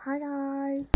Hi guys.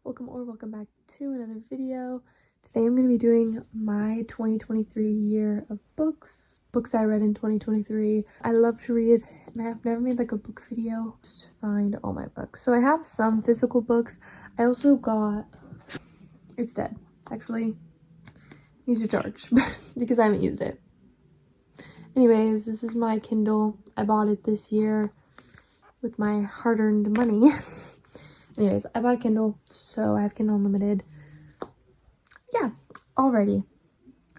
Welcome back to another video. Today I'm going to be doing my 2023 year of books I read in 2023. I love to read and I have never made like a book video just to find all my books. So I have some physical books. I also got, it's dead actually, needs to charge because I haven't used it. Anyways, this is my Kindle. I bought it this year with my hard-earned money. Anyways, I bought a Kindle, so I have Kindle Unlimited. Yeah, alrighty.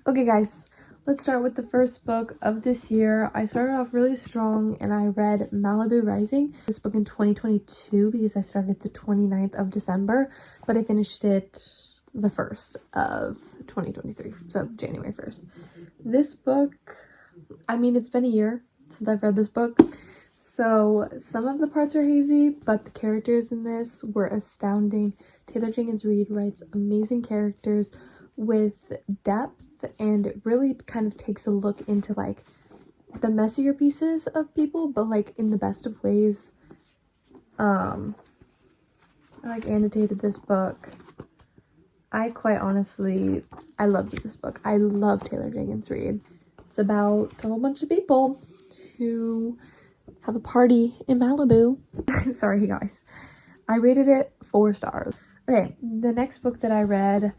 Okay, guys, let's start with the first book of this year. I started off really strong, and I read Malibu Rising. This book in 2022 because I started the 29th of December, but I finished it the 1st of 2023, so January 1st. This book, I mean, it's been a year since I've read this book. So some of the parts are hazy, but the characters in this were astounding. Taylor Jenkins Reid writes amazing characters with depth, and it really kind of takes a look into like the messier pieces of people, but like in the best of ways. I like annotated this book. I quite honestly, I loved this book. I love Taylor Jenkins Reid. It's about a whole bunch of people who have a party in Malibu. Sorry guys, I rated it 4 stars. Okay, the next book that I read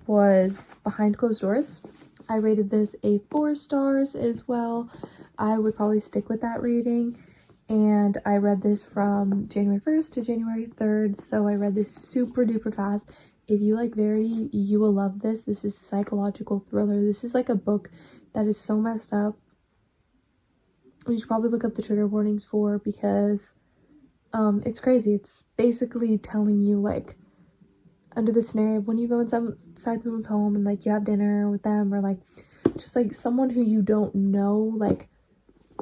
was Behind Closed Doors. I rated this a 4 stars as well. I would probably stick with that rating, and I read this from January 1st to January 3rd, so I read this super duper fast. If you like Verity, you will love this. This is psychological thriller. This is like a book that is so messed up. You should probably look up the trigger warnings for, because it's crazy. It's basically telling you like under the scenario when you go inside someone's home and like you have dinner with them, or like just like someone who you don't know, like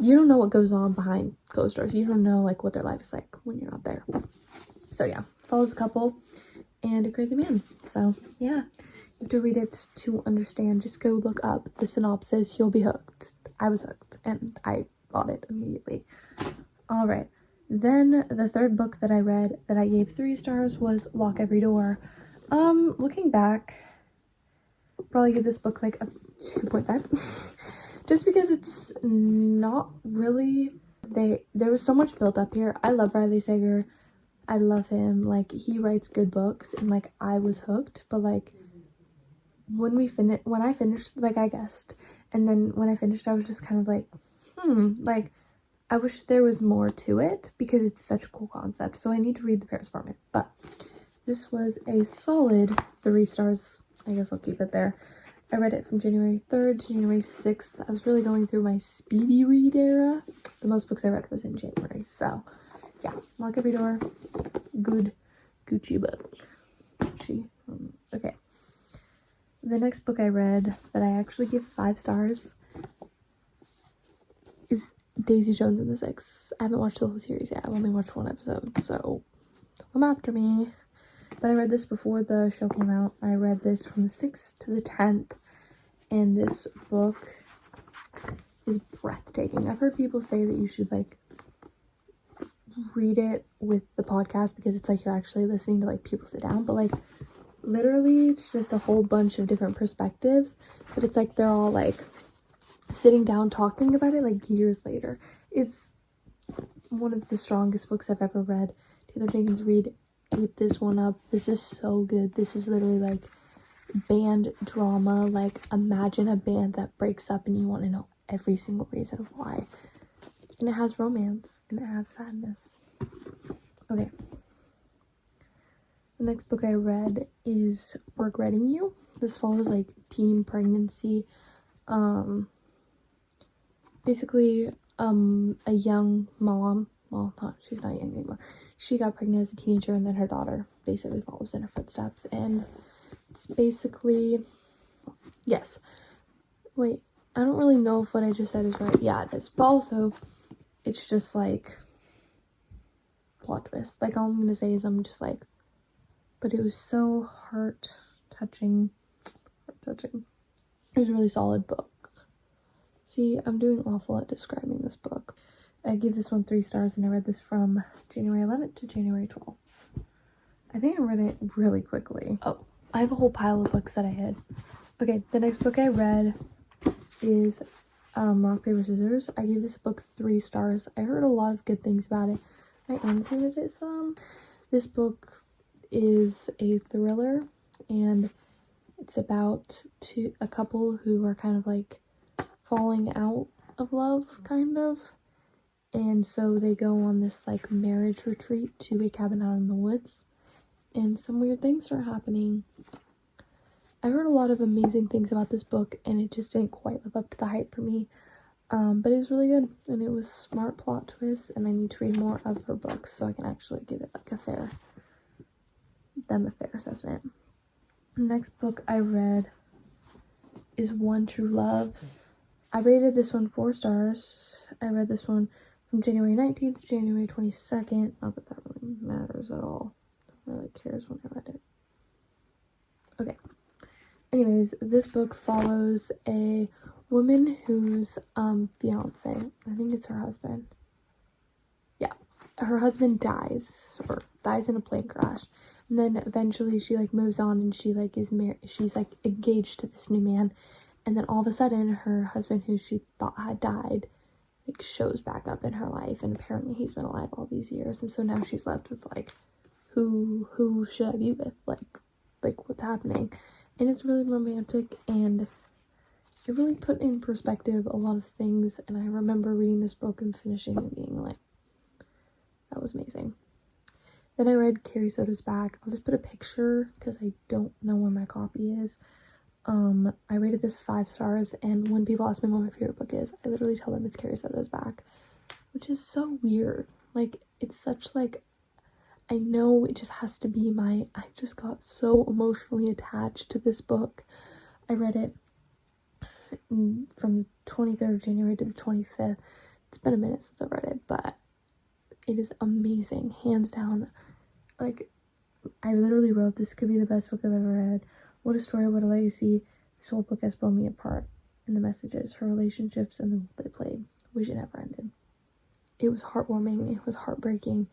you don't know what goes on behind closed doors. You don't know like what their life is like when you're not there. So yeah, follows a couple and a crazy man. So yeah, you have to read it to understand. Just go look up the synopsis. You'll be hooked. I was hooked and I bought it immediately. All right, then the third book that I read that I gave 3 stars was Lock Every Door. Looking back, probably give this book like a 2.5 just because it's not really, there was so much built up here. I love Riley Sager. I love him. Like, he writes good books, and like I was hooked. But like when I finished, like I guessed, and then when I finished, I was just kind of like, like I wish there was more to it because it's such a cool concept. So I need to read The Paris Apartment. But this was a solid 3 stars. I guess I'll keep it there. I read it from January 3rd to January 6th. I was really going through my speedy read era. The most books I read was in January. So yeah, Lock Every Door. Good Gucci book. Gucci. Okay. The next book I read that I actually give 5 stars is Daisy Jones and the Six. I haven't watched the whole series yet. I've only watched 1 episode, so don't come after me. But I read this before the show came out. I read this from the 6th to the 10th, and this book is breathtaking. I've heard people say that you should like read it with the podcast because it's like you're actually listening to like people sit down, but like literally it's just a whole bunch of different perspectives, but it's like they're all like sitting down talking about it like years later. It's one of the strongest books I've ever read. Taylor Jenkins Reid ate this one up. This is so good. This is literally like band drama. Like, imagine a band that breaks up and you want to know every single reason why. And it has romance and it has sadness. Okay. The next book I read is Regretting You. This follows like teen pregnancy. Basically, a young mom, well, she's not young anymore. She got pregnant as a teenager, and then her daughter basically follows in her footsteps. And it's basically, yes. Wait, I don't really know if what I just said is right. Yeah, it is. But also, it's just like plot twist. Like, all I'm gonna say is I'm just like, but it was so heart touching. It was a really solid book. See, I'm doing awful at describing this book. I give this one 3 stars, and I read this from January 11th to January 12th. I think I read it really quickly. Oh, I have a whole pile of books that I hid. Okay, the next book I read is Rock, Paper, Scissors. I gave this book 3 stars. I heard a lot of good things about it. I annotated it some. This book is a thriller, and it's about a couple who are kind of like falling out of love, kind of. And so they go on this like marriage retreat to a cabin out in the woods, and some weird things start happening. I heard a lot of amazing things about this book, and it just didn't quite live up to the hype for me. But it was really good, and it was smart plot twists, and I need to read more of her books so I can actually give it like a fair assessment. The next book I read is One True Loves. I rated this one 4 stars. I read this one from January 19th to January 22nd. Not that that really matters at all. No one really cares when I read it. Okay. Anyways, this book follows a woman whose fiance, I think it's her husband. Yeah. Her husband dies in a plane crash. And then eventually she like moves on, and she like is married. She's like engaged to this new man. And then all of a sudden her husband, who she thought had died, like shows back up in her life, and apparently he's been alive all these years. And so now she's left with like, who should I be with? Like what's happening? And it's really romantic, and it really put in perspective a lot of things. And I remember reading this book and finishing and being like, that was amazing. Then I read Carrie Soto's Back. I'll just put a picture because I don't know where my copy is. I rated this 5 stars, and when people ask me what my favorite book is, I literally tell them it's Carrie Soto's Back, which is so weird. Like, it's such like, I know it just has to be I just got so emotionally attached to this book. I read it from the 23rd of January to the 25th. It's been a minute since I've read it, but it is amazing, hands down. Like, I literally wrote, this could be the best book I've ever read. What a story, what a legacy. This whole book has blown me apart. And the messages, her relationships, and the role they played. Wish it never ended. It was heartwarming. It was heartbreaking.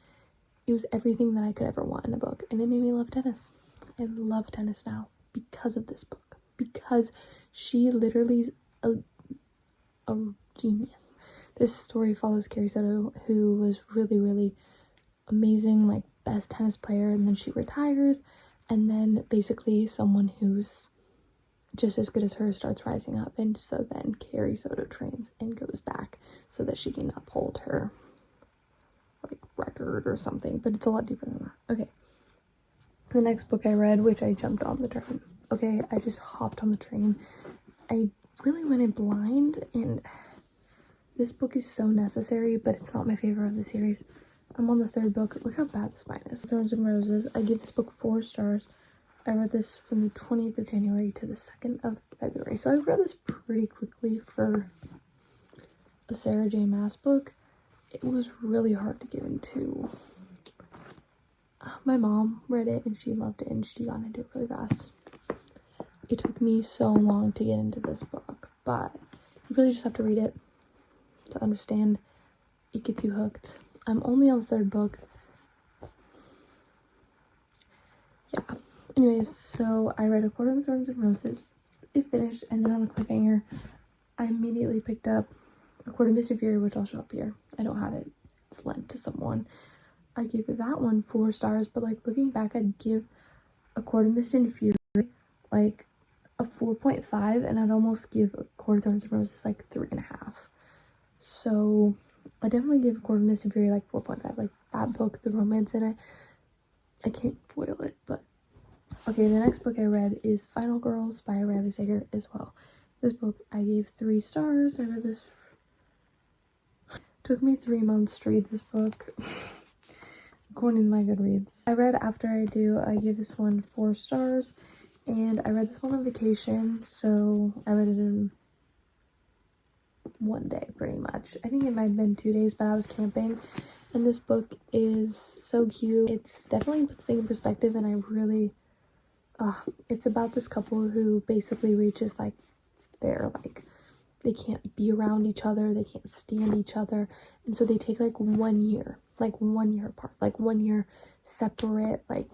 It was everything that I could ever want in a book. And it made me love tennis. I love tennis now because of this book. Because she literally is a genius. This story follows Carrie Soto, who was really, really amazing, like best tennis player, and then she retires, and then basically someone who's just as good as her starts rising up, and so then Carrie Soto trains and goes back so that she can uphold her like record or something, but it's a lot deeper than that. Okay, the next book I read, which I jumped on the train. Okay, I just hopped on the train. I really went in blind, and this book is so necessary, but it's not my favorite of the series. I'm on the 3rd book. Look how bad this mine is. Thorns and Roses. I give this book 4 stars. I read this from the 20th of January to the 2nd of February. So I read this pretty quickly for a Sarah J. Maas book. It was really hard to get into. My mom read it, and she loved it, and she got into it really fast. It took me so long to get into this book, but you really just have to read it to understand. It gets you hooked. I'm only on the 3rd book. Yeah. Anyways, so I read A Court of Thorns and Roses. It finished, ended on a cliffhanger. I immediately picked up A Court of Mist and Fury, which I'll show up here. I don't have it. It's lent to someone. I gave that one 4 stars, but like looking back, I'd give A Court of Mist and Fury like a 4.5, and I'd almost give A Court of Thorns and Roses like 3.5. So I definitely give A Court of Mist and Fury like 4.5. Like, that book, the romance in it, I can't spoil it, but okay. The next book I read is Final Girls by Riley Sager as well. This book I gave 3 stars. I read this. Took me 3 months to read this book. According to my goodreads. I read After I Do. I gave this one 4 stars, and I read this one on vacation, so I read it in one day pretty much. I think it might have been 2 days, but I was camping, and this book is so cute. It's definitely puts things in perspective, and I really it's about this couple who basically reaches like their like they can't be around each other, they can't stand each other, and so they take like 1 year apart, like 1 year separate, like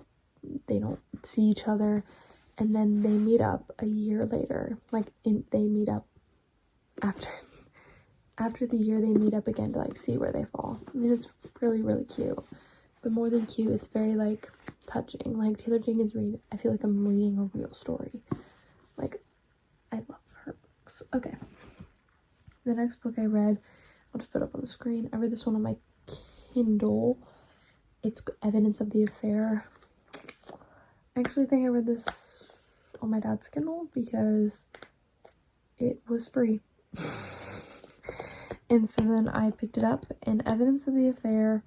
they don't see each other, and then they meet up a year later, they meet up after the year, they meet up again to like see where they fall. I mean, it's really, really cute, but more than cute, it's very like touching. Like Taylor Jenkins Reid, I feel like I'm reading a real story. Like, I love her books. Okay, the next book I read, I'll just put it up on the screen. I read this one on my Kindle. It's Evidence of the Affair. I actually think I read this on my dad's Kindle because it was free. And so then I picked it up, and Evidence of the Affair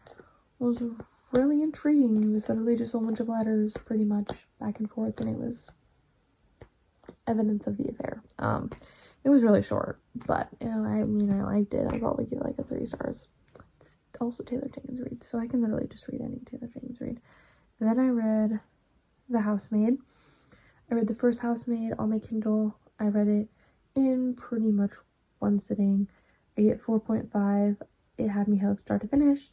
was really intriguing. It was literally just a bunch of letters, pretty much back and forth, and it was Evidence of the Affair. It was really short, but I liked it. I'd probably give it like a 3 stars. It's also Taylor Jenkins Reid, so I can literally just read any Taylor Jenkins Reid. And then I read The Housemaid. I read the first Housemaid on my Kindle. I read it in pretty much one sitting. I get 4.5. It had me hooked start to finish.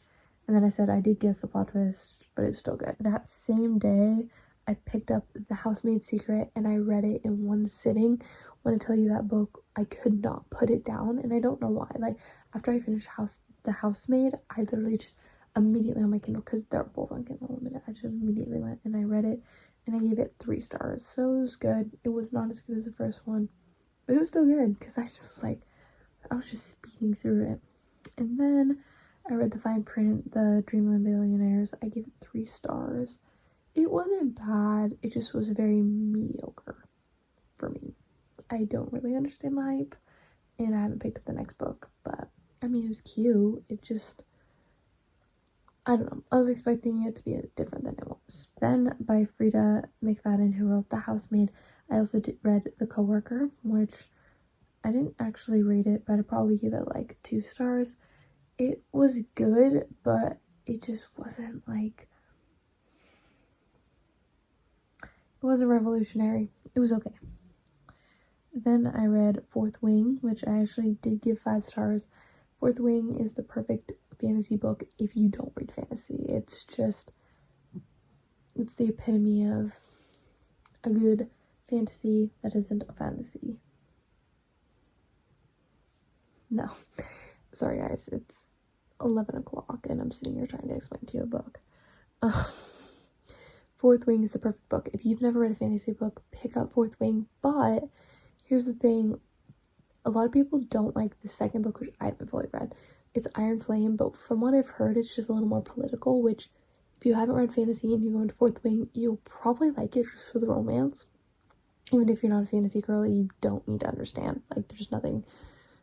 And then I said I did guess the plot twist, but it was still good. That same day, I picked up The Housemaid's Secret and I read it in one sitting. When I tell you that book, I could not put it down, and I don't know why. Like, after I finished The Housemaid, I literally just immediately on my Kindle, because they're both on Kindle Unlimited, I just immediately went and I read it, and I gave it 3 stars. So it was good. It was not as good as the first one, but it was still good, because I was just speeding through it. And then I read the fine print, The Dreamland Billionaires. I gave it 3 stars. It wasn't bad, it just was very mediocre for me. I don't really understand the hype, and I haven't picked up the next book, but I mean, it was cute. It just, I don't know, I was expecting it to be different than it was. Then by Frida McFadden, who wrote The Housemaid, I also read The Coworker, which I didn't actually rate it, but I'd probably give it like 2 stars. It was good, but it just wasn't like, it wasn't revolutionary. It was okay. Then I read Fourth Wing, which I actually did give 5 stars. Fourth Wing is the perfect fantasy book if you don't read fantasy. It's the epitome of a good fantasy that isn't a fantasy. No. Sorry guys, it's 11 o'clock and I'm sitting here trying to explain to you a book. Fourth Wing is the perfect book. If you've never read a fantasy book, pick up Fourth Wing, but here's the thing, a lot of people don't like the second book, which I haven't fully read. It's Iron Flame, but from what I've heard, it's just a little more political, which if you haven't read fantasy and you go into Fourth Wing, you'll probably like it just for the romance. Even if you're not a fantasy girl, you don't need to understand. Like, there's nothing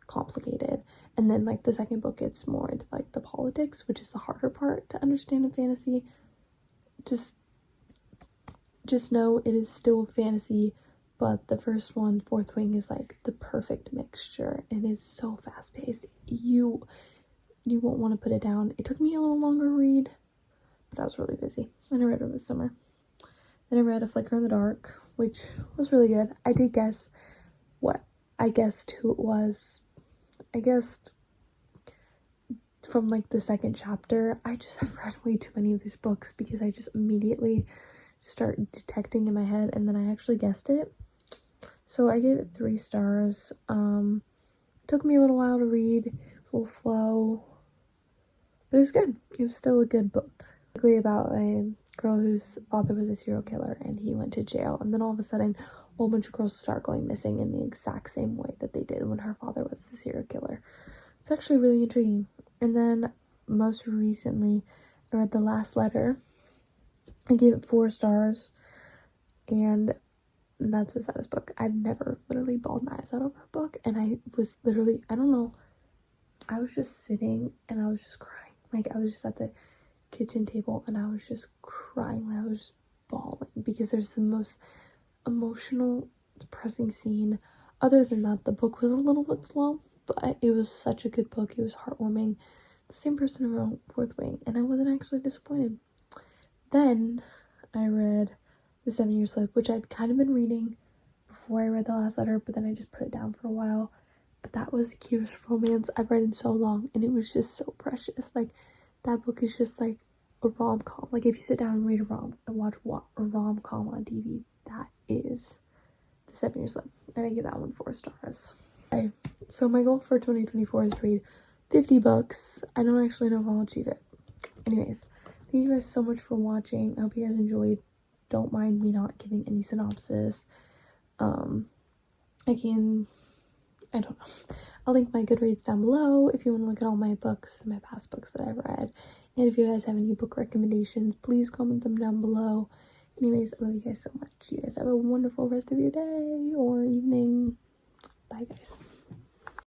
complicated. And then, like, the second book gets more into, like, the politics, which is the harder part to understand in fantasy. Just know it is still fantasy, but the first one, Fourth Wing, is like the perfect mixture, and it's so fast-paced. You won't want to put it down. It took me a little longer to read, but I was really busy, and I read it this summer. Then I read A Flicker in the Dark, which was really good. I did guess what I guessed who it was. I guessed from like the second chapter. I just have read way too many of these books because I just immediately start detecting in my head, and then I actually guessed it. So I gave it 3 stars. It took me a little while to read. It was a little slow, but it was good. It was still a good book. Basically about a girl whose father was a serial killer, and he went to jail, and then all of a sudden a whole bunch of girls start going missing in the exact same way that they did when her father was the serial killer. It's actually really intriguing. And then most recently I read The Last Letter. I gave it 4 stars, and that's the saddest book. I've never literally bawled my eyes out over a book, and I was literally, I don't know, I was just sitting and I was just crying. Like, I was just at the kitchen table and I was just crying. I was just bawling because there's the most emotional, depressing scene. Other than that, the book was a little bit slow, but it was such a good book. It was heartwarming. The same person who wrote Fourth Wing, and I wasn't actually disappointed. Then I read The 7-Year Slip, which I'd kind of been reading before I read The Last Letter, but then I just put it down for a while. but that was the cutest romance I've read in so long, and it was just so precious. Like, that book is just like a rom-com. Like, if you sit down and read watch a rom-com on TV, that is the 7 Years Left, and I give that one 4 stars. Okay, so my goal for 2024 is to read 50 books. I don't actually know if I'll achieve it. Anyways, thank you guys so much for watching. I hope you guys enjoyed. Don't mind me not giving any synopsis. I don't know. I'll link my Goodreads down below if you want to look at all my books, my past books that I've read. And if you guys have any book recommendations, please comment them down below. Anyways, I love you guys so much. You guys have a wonderful rest of your day or evening. Bye, guys.